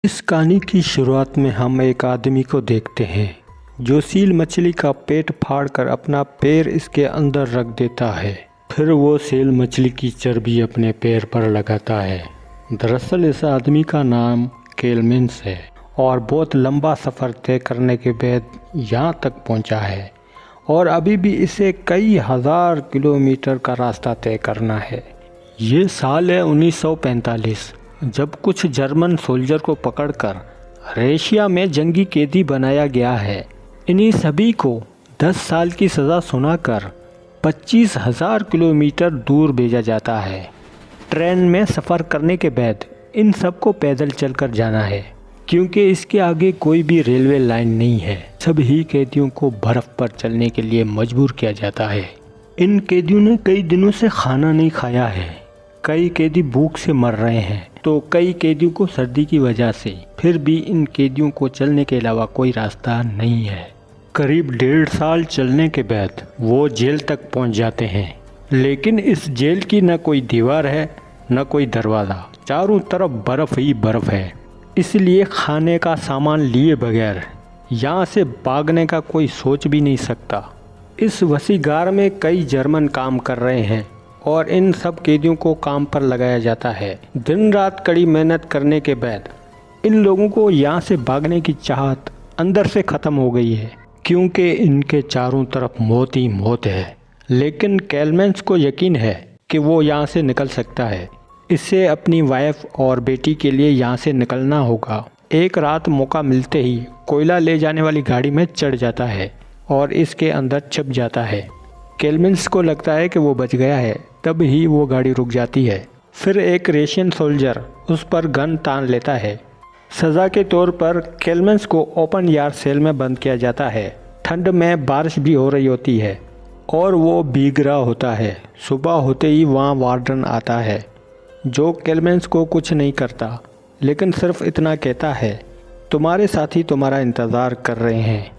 इस कहानी की शुरुआत में हम एक आदमी को देखते हैं जो सील मछली का पेट फाड़कर अपना पैर इसके अंदर रख देता है। फिर वो सील मछली की चर्बी अपने पैर पर लगाता है। दरअसल इस आदमी का नाम केलमिन्स है और बहुत लंबा सफ़र तय करने के बाद यहाँ तक पहुँचा है और अभी भी इसे कई हज़ार किलोमीटर का रास्ता तय करना है। ये साल है 1945, जब कुछ जर्मन सोल्जर को पकड़कर रशिया में जंगी कैदी बनाया गया है। इन्हीं सभी को 10 साल की सज़ा सुनाकर 25,000 किलोमीटर दूर भेजा जाता है। ट्रेन में सफ़र करने के बाद इन सबको पैदल चलकर जाना है, क्योंकि इसके आगे कोई भी रेलवे लाइन नहीं है। सभी कैदियों को बर्फ़ पर चलने के लिए मजबूर किया जाता है। इन कैदियों ने कई दिनों से खाना नहीं खाया है। कई कैदी भूख से मर रहे हैं तो कई कैदियों को सर्दी की वजह से। फिर भी इन कैदियों को चलने के अलावा कोई रास्ता नहीं है। करीब 1.5 साल चलने के बाद वो जेल तक पहुंच जाते हैं, लेकिन इस जेल की न कोई दीवार है न कोई दरवाज़ा। चारों तरफ बर्फ़ ही बर्फ़ है, इसलिए खाने का सामान लिए बगैर यहाँ से भागने का कोई सोच भी नहीं सकता। इस वसीगार में कई जर्मन काम कर रहे हैं और इन सब कैदियों को काम पर लगाया जाता है। दिन रात कड़ी मेहनत करने के बाद इन लोगों को यहाँ से भागने की चाहत अंदर से ख़त्म हो गई है, क्योंकि इनके चारों तरफ मौत ही मौत है। लेकिन केलमिन्स को यकीन है कि वो यहाँ से निकल सकता है। इसे अपनी वाइफ और बेटी के लिए यहाँ से निकलना होगा। एक रात मौका मिलते ही कोयला ले जाने वाली गाड़ी में चढ़ जाता है और इसके अंदर छिप जाता है। केलमिन्स को लगता है कि वो बच गया है, तब ही वो गाड़ी रुक जाती है। फिर एक रशियन सोल्जर उस पर गन तान लेता है। सज़ा के तौर पर केलमिन्स को ओपन एयर सेल में बंद किया जाता है। ठंड में बारिश भी हो रही होती है और वो भीग रहा होता है। सुबह होते ही वहाँ वार्डन आता है, जो केलमिन्स को कुछ नहीं करता, लेकिन सिर्फ इतना कहता है, तुम्हारे साथी तुम्हारा इंतज़ार कर रहे हैं।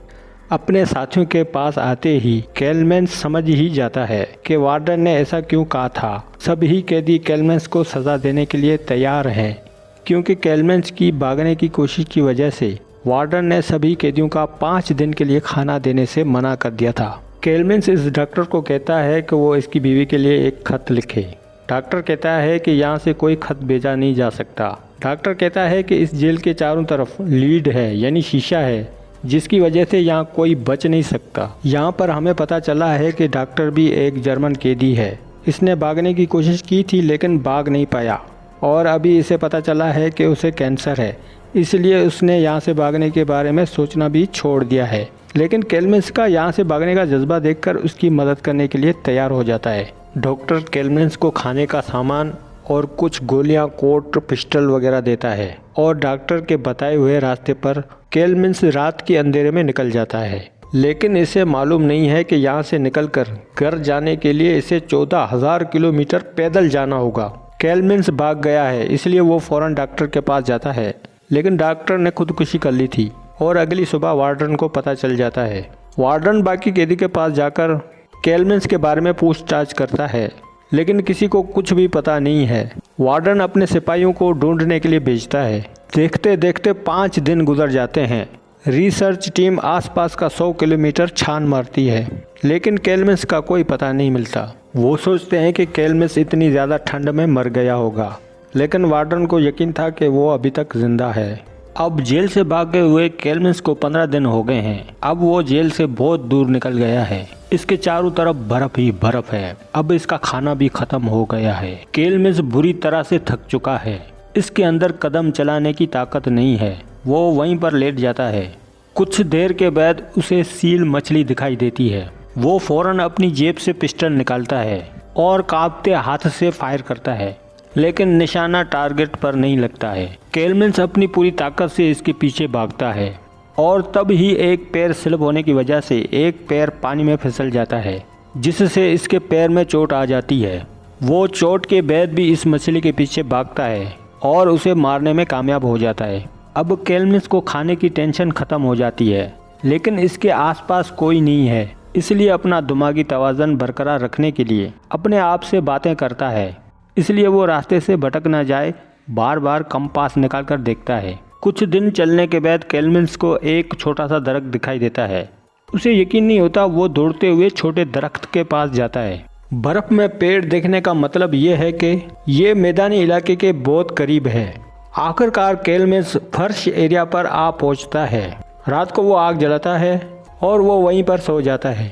अपने साथियों के पास आते ही केलमिन्स समझ ही जाता है कि वार्डन ने ऐसा क्यों कहा था। सभी कैदी केलमिन्स को सज़ा देने के लिए तैयार हैं, क्योंकि केलमिन्स की भागने की कोशिश की वजह से वार्डन ने सभी कैदियों का 5 दिन के लिए खाना देने से मना कर दिया था। केलमिन्स इस डॉक्टर को कहता है कि वो इसकी बीवी के लिए एक खत लिखे। डॉक्टर कहता है कि यहाँ से कोई खत भेजा नहीं जा सकता। डॉक्टर कहता है कि इस जेल के चारों तरफ लीड है, यानी शीशा है, जिसकी वजह से यहाँ कोई बच नहीं सकता। यहाँ पर हमें पता चला है कि डॉक्टर भी एक जर्मन कैदी है। इसने भागने की कोशिश की थी लेकिन भाग नहीं पाया और अभी इसे पता चला है कि उसे कैंसर है, इसलिए उसने यहाँ से भागने के बारे में सोचना भी छोड़ दिया है। लेकिन केलमिन्स का यहाँ से भागने का जज्बा देखकर उसकी मदद करने के लिए तैयार हो जाता है। डॉक्टर केलमिन्स को खाने का सामान और कुछ गोलियां, कोट, पिस्टल वगैरह देता है और डॉक्टर के बताए हुए रास्ते पर केलमिन्स रात के अंधेरे में निकल जाता है। लेकिन इसे मालूम नहीं है कि यहाँ से निकलकर घर जाने के लिए इसे 14,000 किलोमीटर पैदल जाना होगा। केलमिन्स भाग गया है, इसलिए वो फ़ौरन डॉक्टर के पास जाता है, लेकिन डॉक्टर ने खुदकुशी कर ली थी और अगली सुबह वार्डन को पता चल जाता है। वार्डन बाकी कैदी के पास जाकर केलमिन्स के बारे में पूछताछ करता है, लेकिन किसी को कुछ भी पता नहीं है। वार्डन अपने सिपाहियों को ढूंढने के लिए भेजता है। देखते देखते 5 दिन गुजर जाते हैं। रिसर्च टीम आसपास का 100 किलोमीटर छान मारती है, लेकिन केलमिन्स का कोई पता नहीं मिलता। वो सोचते हैं कि केलमिन्स इतनी ज़्यादा ठंड में मर गया होगा, लेकिन वार्डन को यकीन था कि वो अभी तक जिंदा है। अब जेल से भागे हुए केलमिन्स को 15 दिन हो गए हैं। अब वो जेल से बहुत दूर निकल गया है। इसके चारों तरफ बर्फ ही बर्फ है। अब इसका खाना भी खत्म हो गया है। केलमिन्स बुरी तरह से थक चुका है। इसके अंदर कदम चलाने की ताकत नहीं है। वो वहीं पर लेट जाता है। कुछ देर के बाद उसे सील मछली दिखाई देती है। वो फौरन अपनी जेब से पिस्टल निकालता है और कांपते हाथ से फायर करता है, लेकिन निशाना टारगेट पर नहीं लगता है। केलमिन्स अपनी पूरी ताकत से इसके पीछे भागता है और तब ही एक पैर स्लिप होने की वजह से एक पैर पानी में फिसल जाता है, जिससे इसके पैर में चोट आ जाती है। वो चोट के बाद भी इस मछली के पीछे भागता है और उसे मारने में कामयाब हो जाता है। अब केलमिन्स को खाने की टेंशन ख़त्म हो जाती है, लेकिन इसके आसपास कोई नहीं है, इसलिए अपना दिमागी तवाज़न बरकरार रखने के लिए अपने आप से बातें करता है। इसलिए वो रास्ते से भटक ना जाए, बार बार कंपास निकाल कर देखता है। कुछ दिन चलने के बाद केल्विन को एक छोटा सा दरख्त दिखाई देता है। उसे यकीन नहीं होता, वो दौड़ते हुए छोटे दरख्त के पास जाता है। बर्फ में पेड़ देखने का मतलब ये है कि ये मैदानी इलाके के बहुत करीब है। आखिरकार केल्विन फर्श एरिया पर आ पहुंचता है। रात को वो आग जलाता है और वो वहीं पर सो जाता है।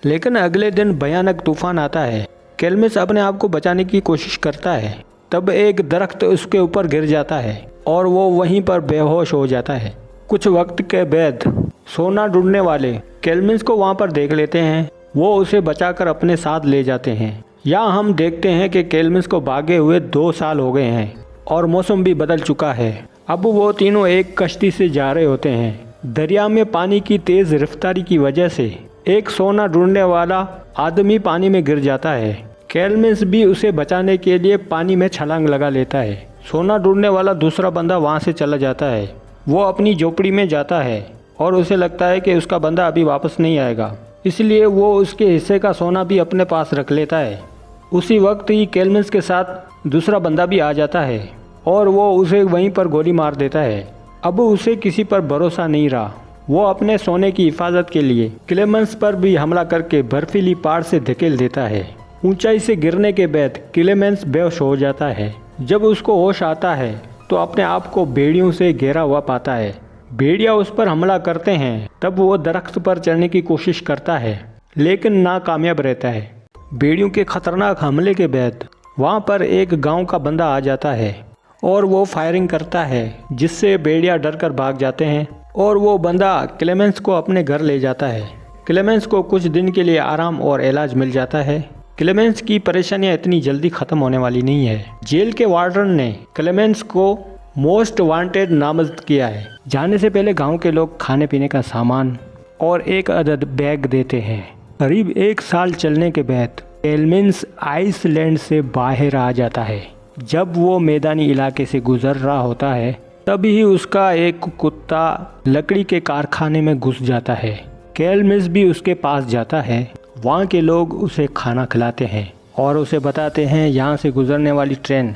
लेकिन अगले दिन भयानक तूफान आता है। केल्विन अपने आप को बचाने की कोशिश करता है, तब एक दरख्त उसके ऊपर गिर जाता है और वो वहीं पर बेहोश हो जाता है। कुछ वक्त के बाद सोना ढूंढने वाले केल्विन को वहाँ पर देख लेते हैं। वो उसे बचाकर अपने साथ ले जाते हैं। यहाँ हम देखते हैं कि केल्विन को भागे हुए 2 साल हो गए हैं और मौसम भी बदल चुका है। अब वो तीनों एक कश्ती से जा रहे होते हैं। दरिया में पानी की तेज रफ्तारी की वजह से एक सोना ढूंढने वाला आदमी पानी में गिर जाता है। केल्विन भी उसे बचाने के लिए पानी में छलांग लगा लेता है। सोना ढूंढने वाला दूसरा बंदा वहाँ से चला जाता है। वो अपनी झोपड़ी में जाता है और उसे लगता है कि उसका बंदा अभी वापस नहीं आएगा, इसलिए वो उसके हिस्से का सोना भी अपने पास रख लेता है। उसी वक्त ही केल्विन के साथ दूसरा बंदा भी आ जाता है और वो उसे वहीं पर गोली मार देता है। अब उसे किसी पर भरोसा नहीं रहा। वो अपने सोने की हिफाजत के लिए केल्विन पर भी हमला करके बर्फीली पहाड़ से धकेल देता है। ऊंचाई से गिरने के बाद केल्विन बेहोश हो जाता है। जब उसको होश आता है तो अपने आप को भेड़ियों से घेरा हुआ पाता है। भेड़िया उस पर हमला करते हैं। तब वो दरख्त पर चढ़ने की कोशिश करता है, लेकिन नाकामयाब रहता है। भेड़ियों के खतरनाक हमले के बाद वहाँ पर एक गांव का बंदा आ जाता है और वो फायरिंग करता है, जिससे भेड़िया डरकर भाग जाते हैं और वो बंदा केल्विन को अपने घर ले जाता है। केल्विन को कुछ दिन के लिए आराम और इलाज मिल जाता है। केल्विन की परेशानियां इतनी जल्दी खत्म होने वाली नहीं है। जेल के वार्डन ने केल्विन को मोस्ट वांटेड नामजद किया है। जाने से पहले गांव के लोग खाने पीने का सामान और एक अदद बैग देते हैं। करीब 1 साल चलने के बाद केल्विन आइसलैंड से बाहर आ जाता है। जब वो मैदानी इलाके से गुजर रहा होता है, तभी उसका एक कुत्ता लकड़ी के कारखाने में घुस जाता है। केल्विन भी उसके पास जाता है। वहाँ के लोग उसे खाना खिलाते हैं और उसे बताते हैं यहाँ से गुजरने वाली ट्रेन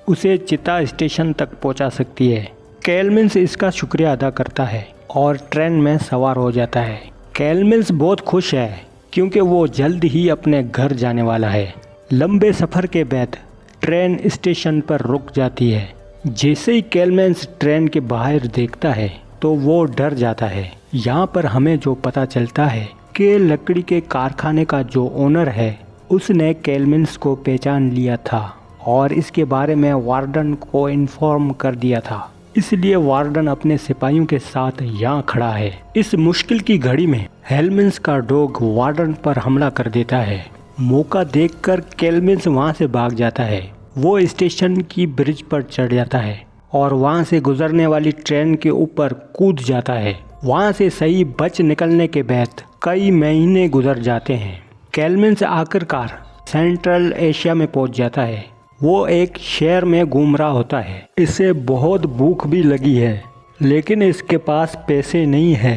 उसे चिता स्टेशन तक पहुँचा सकती है। केल्विन इसका शुक्रिया अदा करता है और ट्रेन में सवार हो जाता है। केल्विन बहुत खुश है क्योंकि वो जल्द ही अपने घर जाने वाला है। लंबे सफ़र के बाद ट्रेन स्टेशन पर रुक जाती है। जैसे ही केल्विन ट्रेन के बाहर देखता है तो वो डर जाता है। यहाँ पर हमें जो पता चलता है कि लकड़ी के कारखाने का जो ओनर है उसने केल्विन को पहचान लिया था और इसके बारे में वार्डन को इन्फॉर्म कर दिया था। इसलिए वार्डन अपने सिपाहियों के साथ यहाँ खड़ा है। इस मुश्किल की घड़ी में केल्विन का डॉग वार्डन पर हमला कर देता है। मौका देखकर केल्विन वहाँ से भाग जाता है। वो स्टेशन की ब्रिज पर चढ़ जाता है और वहाँ से गुजरने वाली ट्रेन के ऊपर कूद जाता है। वहाँ से सही बच निकलने के बाद कई महीने गुजर जाते हैं। केल्विन आखिरकार सेंट्रल एशिया में पहुँच जाता है। वो एक शहर में घूम रहा होता है। इसे बहुत भूख भी लगी है, लेकिन इसके पास पैसे नहीं है।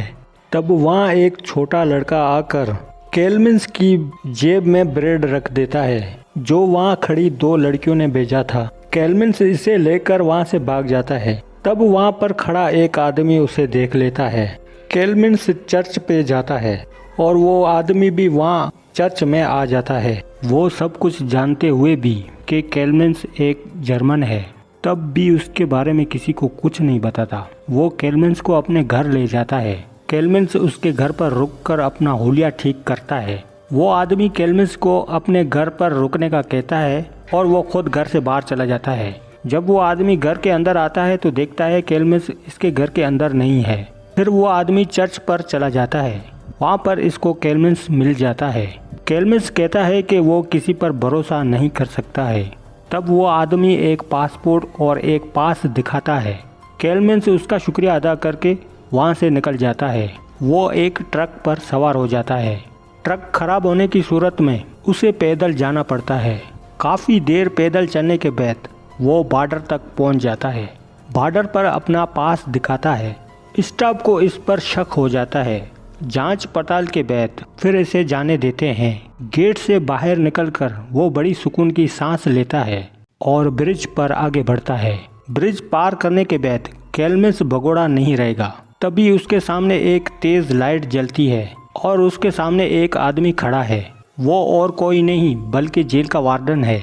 तब वहाँ एक छोटा लड़का आकर केल्विन की जेब में ब्रेड रख देता है, जो वहाँ खड़ी 2 लड़कियों ने भेजा था। केल्विन इसे लेकर वहाँ से भाग जाता है। तब वहाँ पर खड़ा एक आदमी उसे देख लेता है। केल्विन चर्च पे जाता है और वो आदमी भी वहाँ चर्च में आ जाता है। वो सब कुछ जानते हुए भी कि केल्विन एक जर्मन है, तब भी उसके बारे में किसी को कुछ नहीं बताता। वो केल्विन को अपने घर ले जाता है। केल्विन उसके घर पर रुककर अपना हुलिया ठीक करता है। वो आदमी केल्विन को अपने घर पर रुकने का कहता है और वो खुद घर से बाहर चला जाता है। जब वो आदमी घर के अंदर आता है तो देखता है केल्विन इसके घर के अंदर नहीं है। फिर वो आदमी चर्च पर चला जाता है। वहाँ पर इसको केल्विन मिल जाता है। केल्विन कहता है कि वो किसी पर भरोसा नहीं कर सकता है। तब वो आदमी एक पासपोर्ट और एक पास दिखाता है। केल्विन उसका शुक्रिया अदा करके वहाँ से निकल जाता है। वो एक ट्रक पर सवार हो जाता है। ट्रक खराब होने की सूरत में उसे पैदल जाना पड़ता है। काफ़ी देर पैदल चलने के बाद वो बॉर्डर तक पहुँच जाता है। बॉर्डर पर अपना पास दिखाता है। स्टाफ को इस पर शक हो जाता है। जांच पड़ताल के बाद फिर इसे जाने देते हैं। गेट से बाहर निकलकर वो बड़ी सुकून की सांस लेता है और ब्रिज पर आगे बढ़ता है। ब्रिज पार करने के बाद कैलमेंस भगोड़ा नहीं रहेगा। तभी उसके सामने एक तेज लाइट जलती है और उसके सामने एक आदमी खड़ा है। वो और कोई नहीं बल्कि जेल का वार्डन है।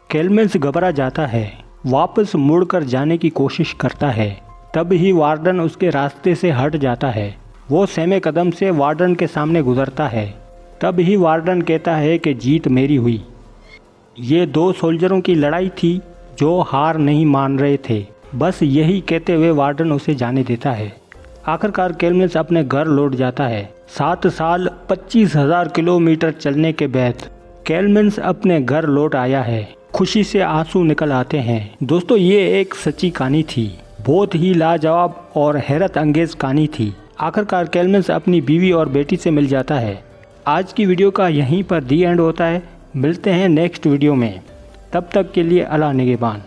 कैलमेंस घबरा जाता है, वापस मुड़कर जाने की कोशिश करता है। तब ही वार्डन उसके रास्ते से हट जाता है। वो सहमे कदम से वार्डन के सामने गुजरता है। तब ही वार्डन कहता है कि जीत मेरी हुई। ये दो सोल्जरों की लड़ाई थी जो हार नहीं मान रहे थे। बस यही कहते हुए वार्डन उसे जाने देता है। आखिरकार कैलमेंस अपने घर लौट जाता है। 7 साल 25,000 किलोमीटर चलने के बाद कैलमेंस अपने घर लौट आया है। खुशी से आंसू निकल आते हैं। दोस्तों, ये एक सच्ची कहानी थी, बहुत ही लाजवाब और हैरत अंगेज कहानी थी। आखिरकार कैलमेंस अपनी बीवी और बेटी से मिल जाता है। आज की वीडियो का यहीं पर दी एंड होता है। मिलते हैं नेक्स्ट वीडियो में, तब तक के लिए अल्लाह निगहबान।